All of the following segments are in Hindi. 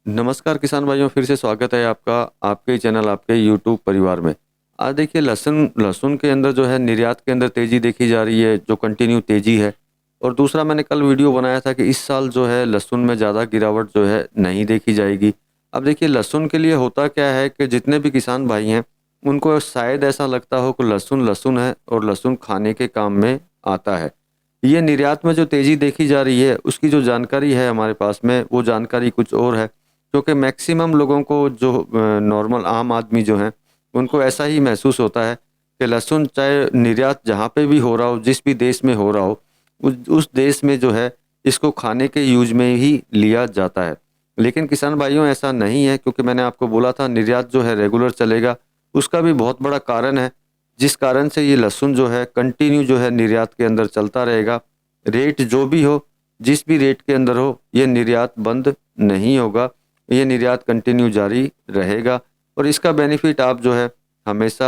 नमस्कार किसान भाइयों, फिर से स्वागत है आपका आपके ही चैनल आपके यूट्यूब परिवार में। आज देखिए लहसुन लहसुन के अंदर जो है निर्यात के अंदर तेज़ी देखी जा रही है, जो कंटिन्यू तेज़ी है। और दूसरा मैंने कल वीडियो बनाया था कि इस साल जो है लहसुन में ज़्यादा गिरावट जो है नहीं देखी जाएगी। अब देखिए लहसुन के लिए होता क्या है कि जितने भी किसान भाई हैं, उनको शायद ऐसा लगता हो कि लहसुन लहसुन है और लहसुन खाने के काम में आता है। ये निर्यात में जो तेज़ी देखी जा रही है, उसकी जो जानकारी है हमारे पास में, वो जानकारी कुछ और है। क्योंकि मैक्सिमम लोगों को जो नॉर्मल आम आदमी जो हैं, उनको ऐसा ही महसूस होता है कि लहसुन चाहे निर्यात जहाँ पे भी हो रहा हो, जिस भी देश में हो रहा हो, उस देश में जो है इसको खाने के यूज में ही लिया जाता है। लेकिन किसान भाइयों ऐसा नहीं है, क्योंकि मैंने आपको बोला था निर्यात जो है रेगुलर चलेगा। उसका भी बहुत बड़ा कारण है, जिस कारण से ये लहसुन जो है कंटिन्यू जो है निर्यात के अंदर चलता रहेगा। रेट जो भी हो, जिस भी रेट के अंदर हो, ये निर्यात बंद नहीं होगा। ये निर्यात कंटिन्यू जारी रहेगा और इसका बेनिफिट आप जो है हमेशा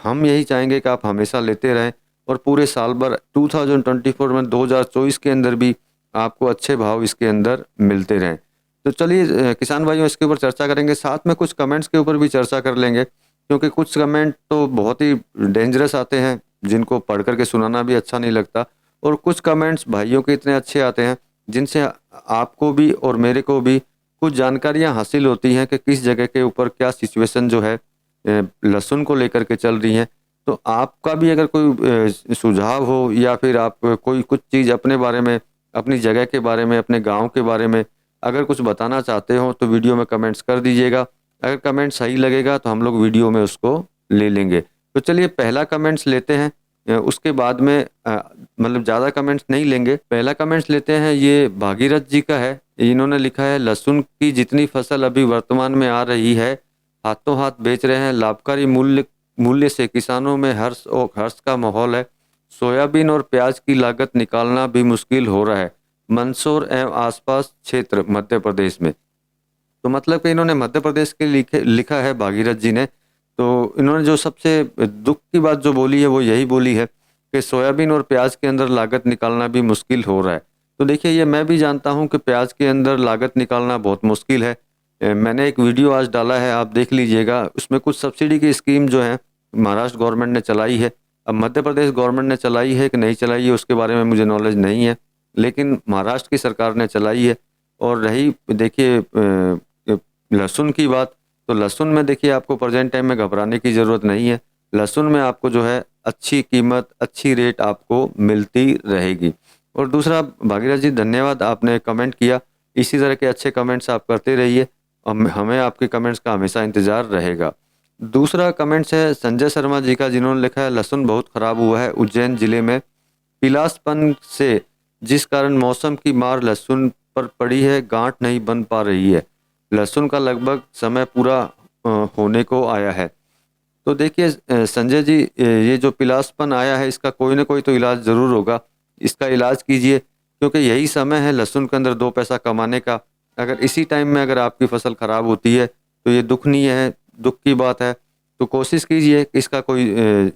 हम यही चाहेंगे कि आप हमेशा लेते रहें और पूरे साल भर 2024 में 2024 के अंदर भी आपको अच्छे भाव इसके अंदर मिलते रहें। तो चलिए किसान भाइयों इसके ऊपर चर्चा करेंगे, साथ में कुछ कमेंट्स के ऊपर भी चर्चा कर लेंगे, क्योंकि कुछ कमेंट तो बहुत ही डेंजरस आते हैं, जिनको पढ़ करके सुनाना भी अच्छा नहीं लगता। और कुछ कमेंट्स भाइयों के इतने अच्छे आते हैं, जिनसे आपको भी और मेरे को भी कुछ जानकारियां हासिल होती हैं कि किस जगह के ऊपर क्या सिचुएशन जो है लहसुन को लेकर के चल रही हैं। तो आपका भी अगर कोई सुझाव हो, या फिर आप कोई कुछ चीज़ अपने बारे में, अपनी जगह के बारे में, अपने गांव के बारे में अगर कुछ बताना चाहते हो, तो वीडियो में कमेंट्स कर दीजिएगा। अगर कमेंट सही लगेगा तो हम लोग वीडियो में उसको ले लेंगे। तो चलिए पहला कमेंट्स लेते हैं। उसके बाद में मतलब ज़्यादा कमेंट्स नहीं लेंगे, पहला कमेंट्स लेते हैं। ये भागीरथ जी का है। इन्होंने लिखा है, लहसुन की जितनी फसल अभी वर्तमान में आ रही है, हाथों हाथ बेच रहे हैं। लाभकारी मूल्य मूल्य से किसानों में हर्ष और हर्ष का माहौल है। सोयाबीन और प्याज की लागत निकालना भी मुश्किल हो रहा है। मंदसौर एवं आसपास क्षेत्र मध्य प्रदेश में। तो मतलब कि इन्होंने मध्य प्रदेश के लिखा है भागीरथ जी ने। तो इन्होंने जो सबसे दुख की बात जो बोली है, वो यही बोली है कि सोयाबीन और प्याज के अंदर लागत निकालना भी मुश्किल हो रहा है। तो देखिए ये मैं भी जानता हूं कि प्याज के अंदर लागत निकालना बहुत मुश्किल है। मैंने एक वीडियो आज डाला है, आप देख लीजिएगा। उसमें कुछ सब्सिडी की स्कीम जो है महाराष्ट्र गवर्नमेंट ने चलाई है। अब मध्य प्रदेश गवर्नमेंट ने चलाई है कि नहीं चलाई है, उसके बारे में मुझे नॉलेज नहीं है, लेकिन महाराष्ट्र की सरकार ने चलाई है। और रही देखिए लहसुन की बात, तो लहसुन में देखिए आपको प्रेजेंट टाइम में घबराने की ज़रूरत नहीं है। लहसुन में आपको जो है अच्छी कीमत, अच्छी रेट आपको मिलती रहेगी। और दूसरा, भागीरथ जी धन्यवाद, आपने कमेंट किया। इसी तरह के अच्छे कमेंट्स आप करते रहिए, हमें आपके कमेंट्स का हमेशा इंतज़ार रहेगा। दूसरा कमेंट्स है संजय शर्मा जी का, जिन्होंने लिखा है, लहसुन बहुत ख़राब हुआ है उज्जैन ज़िले में पीलासपन से, जिस कारण मौसम की मार लहसुन पर पड़ी है, गांठ नहीं बन पा रही है। लहसुन का लगभग समय पूरा होने को आया है। तो देखिए संजय जी, ये जो पीलासपन आया है, इसका कोई ना कोई तो इलाज ज़रूर होगा। इसका इलाज कीजिए, क्योंकि यही समय है लहसुन के अंदर दो पैसा कमाने का। अगर इसी टाइम में अगर आपकी फसल ख़राब होती है, तो ये दुखनीय है, दुख की बात है। तो कोशिश कीजिए कि इसका कोई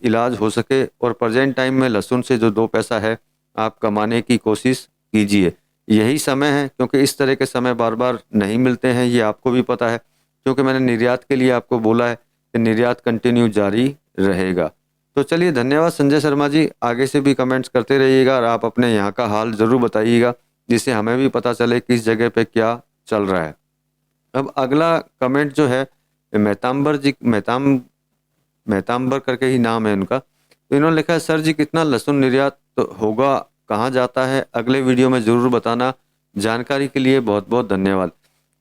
इलाज हो सके, और प्रेजेंट टाइम में लहसुन से जो दो पैसा है आप कमाने की कोशिश कीजिए। यही समय है, क्योंकि इस तरह के समय बार बार नहीं मिलते हैं, ये आपको भी पता है। क्योंकि मैंने निर्यात के लिए आपको बोला है कि निर्यात कंटिन्यू जारी रहेगा। तो चलिए धन्यवाद संजय शर्मा जी, आगे से भी कमेंट्स करते रहिएगा और आप अपने यहाँ का हाल ज़रूर बताइएगा, जिससे हमें भी पता चले किस जगह पे क्या चल रहा है। अब अगला कमेंट जो है मेहतांबर जी, मेहतांबर करके ही नाम है उनका। तो इन्होंने लिखा है, सर जी कितना लहसुन निर्यात तो होगा, कहाँ जाता है, अगले वीडियो में ज़रूर बताना। जानकारी के लिए बहुत बहुत धन्यवाद।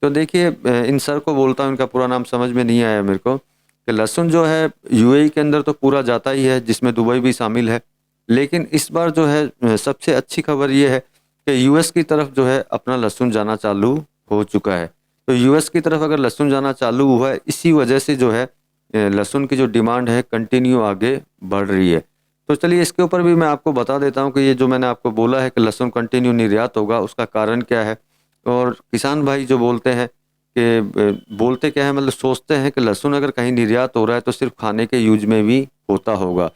तो देखिए इन सर को बोलता हूँ, इनका पूरा नाम समझ में नहीं आया मेरे को, कि लहसुन जो है यूएई के अंदर तो पूरा जाता ही है, जिसमें दुबई भी शामिल है। लेकिन इस बार जो है सबसे अच्छी खबर ये है कि यूएस की तरफ जो है अपना लहसुन जाना चालू हो चुका है। तो यूएस की तरफ अगर लहसुन जाना चालू हुआ है, इसी वजह से जो है लहसुन की जो डिमांड है कंटिन्यू आगे बढ़ रही है। तो चलिए इसके ऊपर भी मैं आपको बता देता हूँ कि ये जो मैंने आपको बोला है कि लहसुन कंटिन्यू निर्यात होगा, उसका कारण क्या है। और किसान भाई जो बोलते हैं कि बोलते क्या है, मतलब सोचते हैं कि लहसुन अगर कहीं निर्यात हो रहा है तो सिर्फ खाने के यूज में भी होता होगा।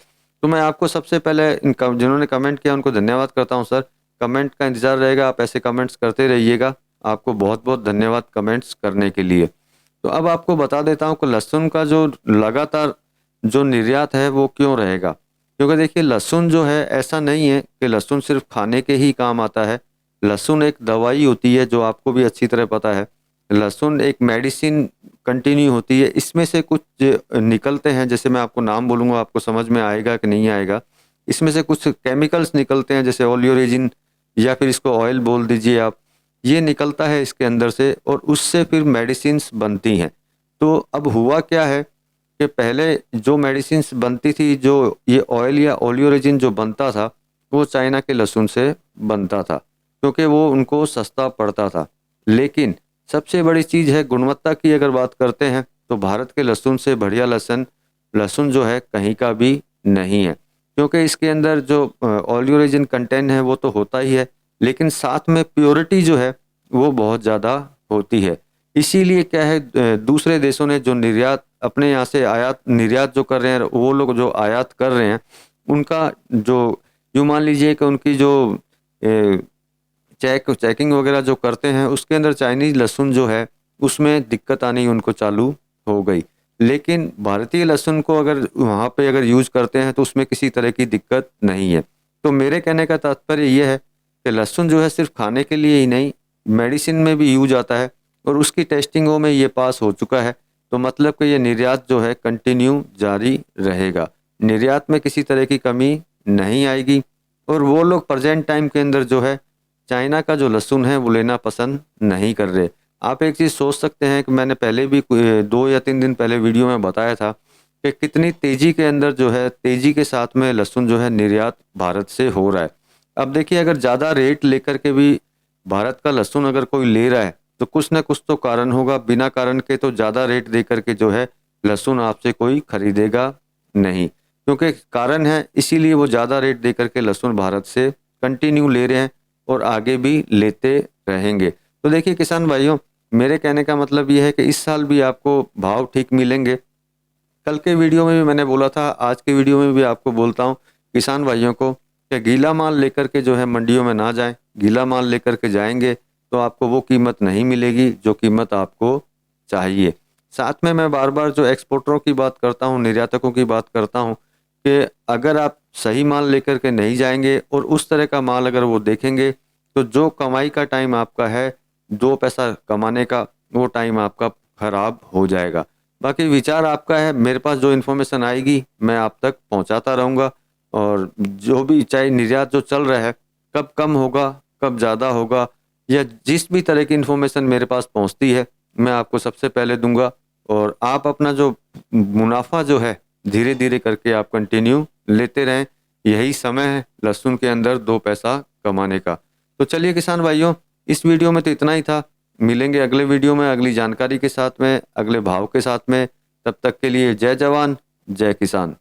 तो मैं आपको सबसे पहले जिन्होंने कमेंट किया उनको धन्यवाद करता हूँ सर। कमेंट का इंतज़ार रहेगा, आप ऐसे कमेंट्स करते रहिएगा। आपको बहुत बहुत धन्यवाद कमेंट्स करने के लिए। तो अब आपको बता देता हूँ कि लहसुन का जो लगातार जो निर्यात है वो क्यों रहेगा। क्योंकि देखिए लहसुन जो है ऐसा नहीं है कि लहसुन सिर्फ खाने के ही काम आता है। लहसुन एक दवाई होती है जो आपको भी अच्छी तरह पता है। लहसुन एक मेडिसिन कंटिन्यू होती है। इसमें से कुछ निकलते हैं, जैसे मैं आपको नाम बोलूँगा आपको समझ में आएगा कि नहीं आएगा। इसमें से कुछ केमिकल्स निकलते हैं जैसे ओलियोरेजिन या फिर इसको ऑयल बोल दीजिए आप। ये निकलता है इसके अंदर से और उससे फिर मेडिसिन्स बनती हैं। तो अब हुआ क्या है कि पहले जो मेडिसिन्स बनती थी, जो ये ऑयल या ओलियोरेजिन जो बनता था, वो चाइना के लहसुन से बनता था क्योंकि वो उनको सस्ता पड़ता था। लेकिन सबसे बड़ी चीज़ है गुणवत्ता की। अगर बात करते हैं तो भारत के लहसुन से बढ़िया लहसुन लहसुन जो है कहीं का भी नहीं है, क्योंकि इसके अंदर जो ओलियोरेजिन कंटेंट है वो तो होता ही है, लेकिन साथ में प्योरिटी जो है वो बहुत ज़्यादा होती है। इसीलिए क्या है, दूसरे देशों ने जो निर्यात अपने यहाँ से आयात निर्यात जो कर रहे हैं, वो लोग जो आयात कर रहे हैं उनका जो यूँ मान लीजिए कि उनकी जो चेकिंग वगैरह जो करते हैं उसके अंदर चाइनीज़ लहसुन जो है उसमें दिक्कत आनी उनको चालू हो गई। लेकिन भारतीय लहसुन को अगर वहाँ पे अगर यूज़ करते हैं तो उसमें किसी तरह की दिक्कत नहीं है। तो मेरे कहने का तात्पर्य ये है कि लहसुन जो है सिर्फ खाने के लिए ही नहीं, मेडिसिन में भी यूज आता है और उसकी टेस्टिंगों में ये पास हो चुका है। तो मतलब कि ये निर्यात जो है कंटिन्यू जारी रहेगा। निर्यात में किसी तरह की कमी नहीं आएगी और वो लोग प्रेजेंट टाइम के अंदर जो है चाइना का जो लहसुन है वो लेना पसंद नहीं कर रहे। आप एक चीज़ सोच सकते हैं कि मैंने पहले भी 2 या 3 दिन पहले वीडियो में बताया था कि कितनी तेज़ी के अंदर जो है तेज़ी के साथ में लहसुन जो है निर्यात भारत से हो रहा है। अब देखिए अगर ज़्यादा रेट लेकर के भी भारत का लहसुन अगर कोई ले रहा है तो कुछ ना कुछ तो कारण होगा। बिना कारण के तो ज़्यादा रेट दे करके जो है लहसुन आपसे कोई खरीदेगा नहीं, क्योंकि कारण है इसीलिए वो ज़्यादा रेट दे करके लहसुन भारत से कंटिन्यू ले रहे हैं और आगे भी लेते रहेंगे। तो देखिए किसान भाइयों, मेरे कहने का मतलब ये है कि इस साल भी आपको भाव ठीक मिलेंगे। कल के वीडियो में भी मैंने बोला था, आज के वीडियो में भी आपको बोलता हूँ किसान भाइयों को कि गीला माल लेकर के जो है मंडियों में ना जाएं। गीला माल लेकर के जाएंगे तो आपको वो कीमत नहीं मिलेगी जो कीमत आपको चाहिए। साथ में मैं बार बार जो एक्सपोर्टरों की बात करता हूँ, निर्यातकों की बात करता हूँ कि अगर आप सही माल लेकर के नहीं जाएंगे और उस तरह का माल अगर वो देखेंगे तो जो कमाई का टाइम आपका है, 2 पैसा कमाने का, वो टाइम आपका खराब हो जाएगा। बाकी विचार आपका है, मेरे पास जो इन्फॉर्मेशन आएगी मैं आप तक पहुंचाता रहूँगा। और जो भी चाहे निर्यात जो चल रहा है कब कम होगा, कब ज़्यादा होगा, या जिस भी तरह की इन्फॉर्मेशन मेरे पास पहुंचती है मैं आपको सबसे पहले दूंगा। और आप अपना जो मुनाफा जो है धीरे धीरे करके आप कंटिन्यू लेते रहें। यही समय है लहसुन के अंदर 2 पैसा कमाने का। तो चलिए किसान भाइयों, इस वीडियो में तो इतना ही था। मिलेंगे अगले वीडियो में अगली जानकारी के साथ में, अगले भाव के साथ में। तब तक के लिए जय जवान जय किसान।